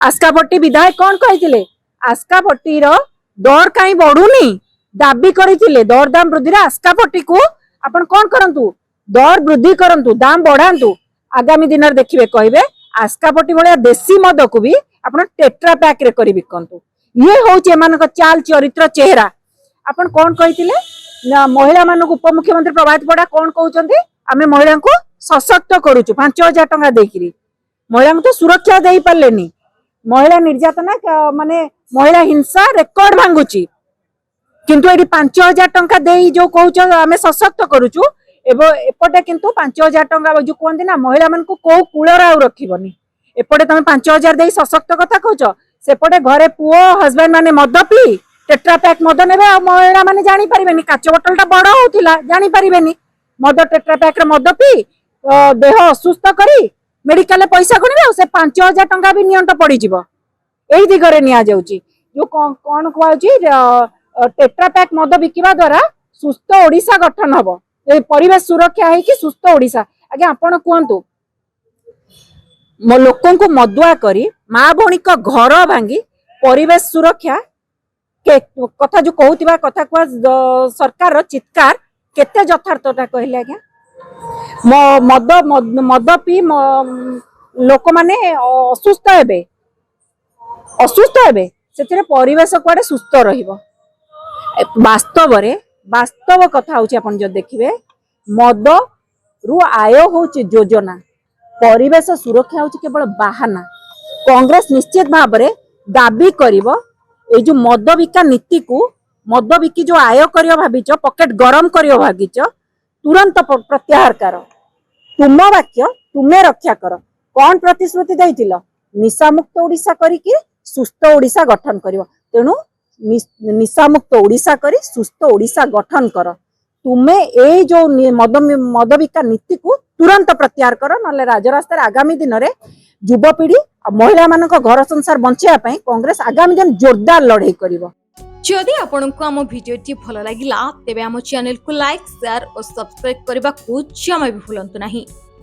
आस्कापट्टी विधायक कौन कही आस्कापट्टी दर कहीं बढ़ुनी दाबी करते दरदाम वृद्धि आस्कापट्टी को आपण कौन करंतु दर वृद्धि करंतु दाम बढ़ातु आगामी दिन में देखिए कहे आस्कापट्टी भाया देशी मद को भी आप टेट्रा पैक रे करी बिकंतु ये हूँ एम चाल चरित्र चेहरा आपण कौन कही महिला मान उपमुख्यमंत्री प्रभात पड़ा कौन कहते आम महिला को सशक्त करुचु 5,000 टंका देकरी महिला को तो सुरक्षा दे पारे महिला निर्यातना माने महिला हिंसा रेकर्ड भांगुची किंतु ये 5,000 टंका दे जो कहूँ आम सशक्त करुचु एपटे किंतु 5,000 टंका जो कहते ना महिला मान को कौ कूलर आउ रखनी एपटे तुम 5,000 दे सशक्त कथा कहच सेपटे घरे पुओ हजबैंड माने मद पी टेट्रा पैक मद ने महिला माने जानी पारिबेनी काच बोतलटा बड़ होतिला जानी पारिबेनी मद टेट्रा पैक रे मद पी देह असुस्थ करी मेडिकल पैसा गुणिबे से 5,000 टंका भी नियंट पड़ी जिवो एही दिगरे निया जाउची जो कोन कहउची टेट्रा पैक मद बिकिबा द्वारा सुस्थ ओडिसा गठन हबो ए परिवेश सुरक्षा है कि सुस्थ ओडिसा आगे आपण कहंतु मो लोकन को मदुआ करी माँ भौणी को घर भांगी परिवेश सुरक्षा के कथा जो कहूतिबा कथा को सरकार रो चित्कार केते यथार्थता कहले आज्ञा मद मद पी लोक माने असुस्थ हेबे से परिवेश कुआडे सुस्थ रहिबो वास्तव कथा होची आपण जो देखिबे मद रु आय होची योजना परिवेश सुरक्षा होची केवल बाहाना कांग्रेस निश्चित भाव में दाबी करिवो ए जो मद बिका नीति को मद बिकी जो आय करियो भाबिचो पॉकेट गरम करियो भागिचो तुरंत प्रत्याहार कर तुम वाक्य तुम्हें रक्षा कर कौन प्रतिश्रुति देइतिलो निशा मुक्त ओडिशा करिकि सुस्थ ओडिशा गठन करिवो तेणु निशा मुक्त ओडिशा करी सुस्थ ओडिशा गठन कर तुम्हें ए जो मद बिका नीति को तुरंत प्रत्याहार कर ना राजरास्ता आगामी दिन में युवपीढ़ी महिला मान घर संसार बचाई कांग्रेस आगामी दिन जोरदार लड़ाई करिवो। जदि आपंक आम भिडी भल लगा तेब आम चैनल को लाइक शेयर और सब्सक्राइब करने को जमा भी भूलु नहीं।